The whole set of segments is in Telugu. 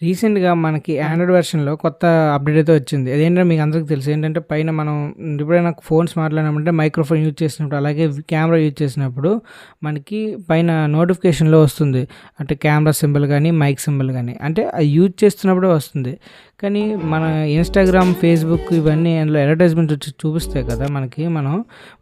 రీసెంట్‌గా మనకి ఆండ్రాయిడ్ వెర్షన్‌లో కొత్త అప్డేట్ అయితే వచ్చింది. అదేంటో మీకు అందరికి తెలుసు. ఏంటంటే పైన మనం ఎప్పుడైనా ఫోన్స్ మాట్లాడినామంటే మైక్రోఫోన్ యూజ్ చేసినప్పుడు, అలాగే కెమెరా యూజ్ చేసినప్పుడు మనకి పైన నోటిఫికేషన్‌లో వస్తుంది. అంటే కెమెరా సింబల్ గానీ, మైక్ సింబల్ గానీ. అంటే అది యూజ్ చేస్తున్నప్పుడే వస్తుంది. కానీ మన ఇన్‌స్టాగ్రామ్, ఫేస్‌బుక్ ఇవన్నీ అందులో అడ్వర్టైజ్‌మెంట్స్ వచ్చి చూపిస్తాయి కదా! మనకి మనం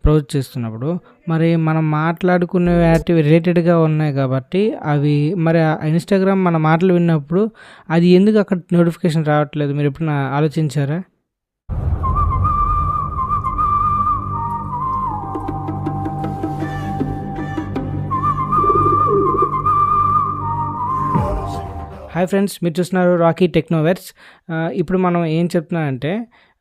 బ్రౌజ్ చేస్తున్నప్పుడు. మరి మనం మాట్లాడుకునే వాటి రిలేటెడ్‌గా ఉన్నాయి కాబట్టి అవి మరి ఆ ఇన్‌స్టాగ్రామ్ మన మాటలు విన్నప్పుడు అది ఎందుకు అక్కడ నోటిఫికేషన్ రావట్లేదు? మీరెప్పుడైనా ఆలోచించారా? హాయ్ ఫ్రెండ్స్, మీరు చూస్తున్నారు రాకీ టెక్నోవర్స్. ఇప్పుడు మనం ఏం చెప్తున్నానంటే,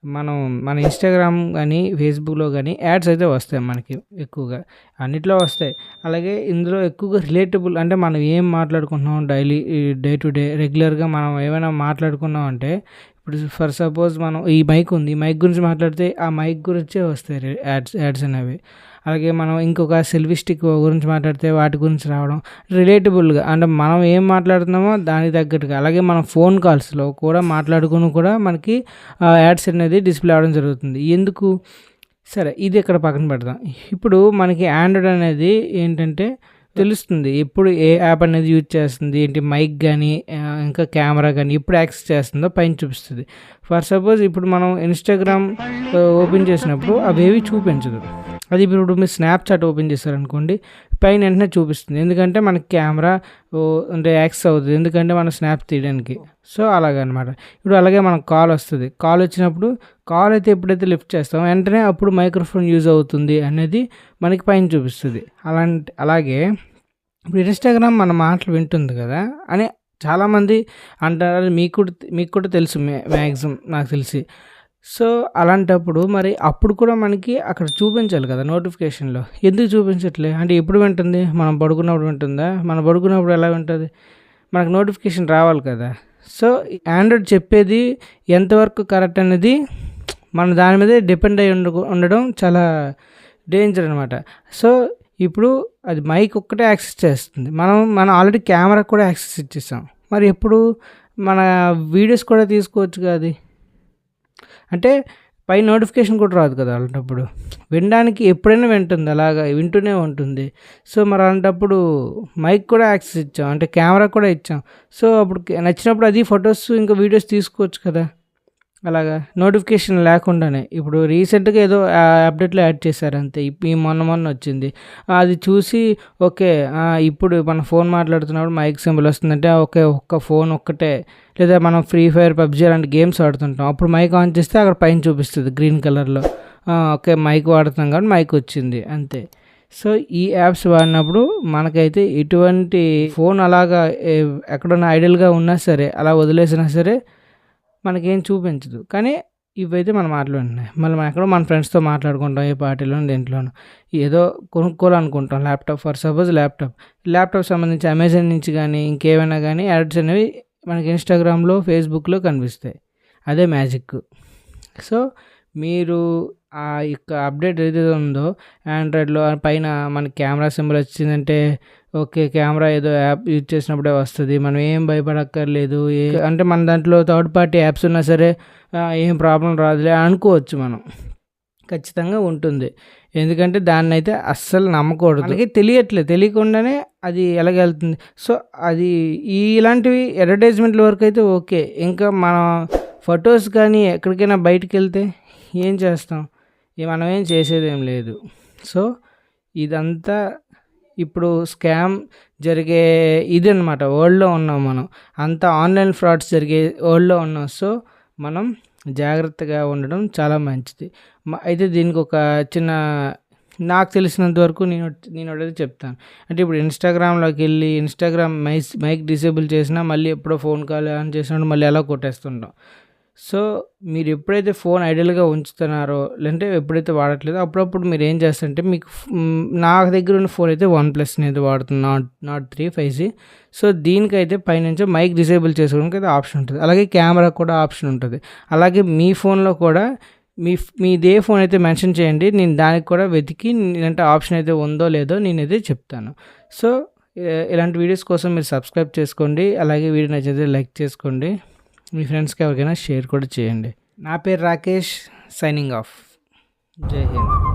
మన ఇన్‌స్టాగ్రామ్ గానీ, ఫేస్‌బుక్‌లో గానీ యాడ్స్ అయితే వస్తాయి మనకి ఎక్కువగా. అన్నిట్లో వస్తాయి. అలాగే ఇందులో ఎక్కువగా రిలేటబుల్ అంటే మనం ఏం మాట్లాడుకుంటున్నాం డైలీ డే టు డే రెగ్యులర్‌గా మనం ఏమైనా మాట్లాడుకున్నాం అంటే, ఇప్పుడు ఫర్ సపోజ్ మనం ఈ మైక్ ఉంది. ఈ మైక్ గురించి మాట్లాడితే ఆ మైక్ గురించే వస్తాయి యాడ్స్ అనేవి. అలాగే మనం ఇంకొక సెల్ఫీ స్టిక్ గురించి మాట్లాడితే వాటి గురించి రావడం రిలేటబుల్‌గా అంటే మనం ఏం మాట్లాడుతున్నామో దానికి తగ్గట్టుగా. అలాగే మనం ఫోన్ కాల్స్‌లో కూడా మాట్లాడుకుని కూడా మనకి యాడ్స్ అనేది డిస్‌ప్లే అవ్వడం జరుగుతుంది. ఎందుకు? సరే, ఇది ఇక్కడ పక్కన పెడదాం. ఇప్పుడు మనకి ఆండ్రాయిడ్ అనేది ఏంటంటే తెలుస్తుంది. ఎప్పుడు ఏ యాప్ అనేది యూజ్ చేస్తుంది, ఏంటి మైక్ గానీ, ఇంకా కెమెరా గానీ ఎప్పుడు యాక్సెస్ చేస్తుందో పైన చూపిస్తది. ఫర్ సపోజ్ ఇప్పుడు మనం ఇన్‌స్టాగ్రామ్ ఓపెన్ చేసినప్పుడు అవేవి చూపించదు. అది ఇప్పుడు మీరు స్నాప్‌చాట్ ఓపెన్ చేశారనుకోండి, పైన వెంటనే చూపిస్తుంది. ఎందుకంటే మనకి కెమెరా అంటే యాక్సెస్ అవుతది. ఎందుకంటే మనం స్నాప్స్ తీయడానికి. సో, అలాగనమాట. ఇప్పుడు అలాగే మనకు కాల్ వస్తది. కాల్ వచ్చినప్పుడు కాల్ అయితే ఎప్పుడైతే లిఫ్ట్ చేస్తామో వెంటనే అప్పుడు మైక్రోఫోన్ యూజ్ అవుతుంది అనేది మనకి పైన చూపిస్తది. అలాగే ఇప్పుడు ఇన్‌స్టాగ్రామ్ మన మాటలు వింటుంది కదా! అని చాలామంది అంటారు. మీకు కూడా తెలుసు మ్యాక్సిమం నాకు తెలిసి. సో, అలాంటప్పుడు మరి అప్పుడు కూడా మనకి అక్కడ చూపించాలి కదా నోటిఫికేషన్‌లో. ఎందుకు చూపించట్లే? అంటే ఎప్పుడు వింటుంది? మనం పడుకున్నప్పుడు వింటుందా? మనం పడుకున్నప్పుడు ఎలా వింటది? మనకు నోటిఫికేషన్ రావాలి కదా! సో, ఆండ్రాయిడ్ చెప్పేది ఎంతవరకు కరెక్ట్ అనేది మన దాని మీదే డిపెండ్ అయ్యి ఉండడం చాలా డేంజర్ అనమాట. సో, ఇప్పుడు అది మైక్ ఒక్కటే యాక్సెస్ చేస్తుంది. మనం ఆల్రెడీ కెమెరాకి కూడా యాక్సెస్ ఇచ్చేసాం. మరి ఎప్పుడు మన వీడియోస్ కూడా తీసుకోవచ్చుగా అది. అంటే పైన నోటిఫికేషన్ కూడా రాదు కదా అలాంటప్పుడు. వినడానికి ఎప్పుడైనా వింటుంది, అలాగా వింటూనే ఉంటుంది. సో, మరి అలాంటప్పుడు మైక్ కూడా యాక్సెస్ ఇచ్చాం. అంటే కెమెరా కూడా ఇచ్చాం. సో, అప్పుడు నచ్చినప్పుడు అది ఫొటోస్ ఇంకా వీడియోస్ తీసుకోవచ్చు కదా! అలాగా నోటిఫికేషన్ లేకుండానే. ఇప్పుడు రీసెంట్‌గా ఏదో అప్డేట్‌లో యాడ్ చేశారు అంతే. ఈ మొన్న వచ్చింది. అది చూసి ఓకే. ఇప్పుడు మనం ఫోన్ మాట్లాడుతున్నప్పుడు మైక్ సింబల్ వస్తుందంటే ఓకే. ఒక్క ఫోన్ ఒక్కటే, లేదా మనం ఫ్రీ ఫైర్, పబ్‌జీ అలాంటి గేమ్స్ ఆడుతుంటాం. అప్పుడు మైక్ ఆన్ చేస్తే అక్కడ పైన చూపిస్తది గ్రీన్ కలర్‌లో. ఓకే. మైక్ వాడుతున్నాం కాబట్టి మైక్ వచ్చింది అంతే. సో, ఈ యాప్స్ వాడినప్పుడు మనకైతే ఎటువంటి ఫోన్ అలాగా ఎక్కడన్నా ఐడిల్‌గా ఉన్నా సరే, అలా వదిలేసినా సరే మనకేం చూపించదు. కానీ ఇవైతే మన మాటలు వింటున్నాయి. మళ్ళీ మనం ఎక్కడో మన ఫ్రెండ్స్‌తో మాట్లాడుకుంటాం. ఏ పార్టీలోనో దేంట్లోనో. ఏదో కొనుక్కోవాలనుకుంటాం ల్యాప్‌టాప్, ఫర్ సపోజ్ ల్యాప్‌టాప్ సంబంధించి అమెజాన్ నుంచి గానీ, ఇంకేమైనా గానీ యాడ్స్ అనేవి మనకి ఇన్‌స్టాగ్రామ్‌లో, ఫేస్‌బుక్‌లో కనిపిస్తాయి. అదే మ్యాజిక్. సో, మీరు ఆ యొక్క అప్డేట్ ఏదైతే ఉందో ఆండ్రాయిడ్‌లో పైన మనకి కెమెరా సింబల్ వచ్చిందంటే ఓకే. కెమెరా ఏదో యాప్ యూజ్ చేసినప్పుడే వస్తది. మనం ఏం భయపడక్కర్లేదు. అంటే మన దాంట్లో థర్డ్ పార్టీ యాప్స్ ఉన్నా సరే ఏం ప్రాబ్లమ్ రాదులే అనుకోవచ్చు మనం. ఖచ్చితంగా ఉంటుంది. ఎందుకంటే దాన్నైతే అస్సలు నమ్మకూడదు. మనకి తెలియకుండానే అది ఎలాగెళ్తుంది. సో, అది ఇలాంటివి అడ్వర్టైజ్మెంట్ల వరకు అయితే ఓకే. ఇంకా మన ఫొటోస్ కానీ ఎక్కడికైనా బయటికెళ్తే ఏం చేస్తాం? మనం ఏం చేసేదేం లేదు. సో, ఇదంతా ఇప్పుడు స్కామ్ జరిగే ఇదనమాట. వరల్డ్‌లో ఉన్నాం మనం. అంతా ఆన్‌లైన్ ఫ్రాడ్స్ జరిగే వరల్డ్‌లో ఉన్నాం. సో, మనం జాగ్రత్తగా ఉండడం చాలా మంచిది. అయితే దీనికి ఒక చిన్న నాకు తెలిసినంత వరకు నేను ఒకటైతే చెప్తాను. అంటే ఇప్పుడు ఇన్‌స్టాగ్రామ్‌లోకెళ్ళి మైక్ డిసేబుల్ చేసినా మళ్ళీ ఎప్పుడో ఫోన్ కాల్ ఆన్ చేసినప్పుడు మళ్ళీ ఎలా కొట్టేస్తుంటాం. సో, మీరు ఎప్పుడైతే ఫోన్ ఐడిల్‌గా ఉంచుతున్నారో, లేదంటే ఎప్పుడైతే వాడట్లేదో అప్పుడప్పుడు మీరు ఏం చేస్తారంటే నా దగ్గర ఉన్న ఫోన్ అయితే వన్ ప్లస్ నేనైతే వాడుతున్నా. Not 3 5G. సో, దీనికైతే పైనుంచి మైక్ డిసేబుల్ చేసుకోవడానికి అయితే ఆప్షన్ ఉంటుంది. అలాగే కెమెరా కూడా ఆప్షన్ ఉంటుంది. అలాగే మీ ఫోన్‌లో కూడా మీదే ఫోన్ అయితే మెన్షన్ చేయండి. నేను దానికి కూడా వెతికి నేనంటే ఆప్షన్ అయితే ఉందో లేదో నేనైతే చెప్తాను. సో, ఇలాంటి వీడియోస్ కోసం మీరు సబ్స్క్రైబ్ చేసుకోండి. అలాగే వీడియో నచ్చితే లైక్ చేసుకోండి. మీ ఫ్రెండ్స్కి ఎవరికైనా షేర్ కూడా చేయండి. నా పేరు రాకేష్, సైనింగ్ ఆఫ్. జై హింద్.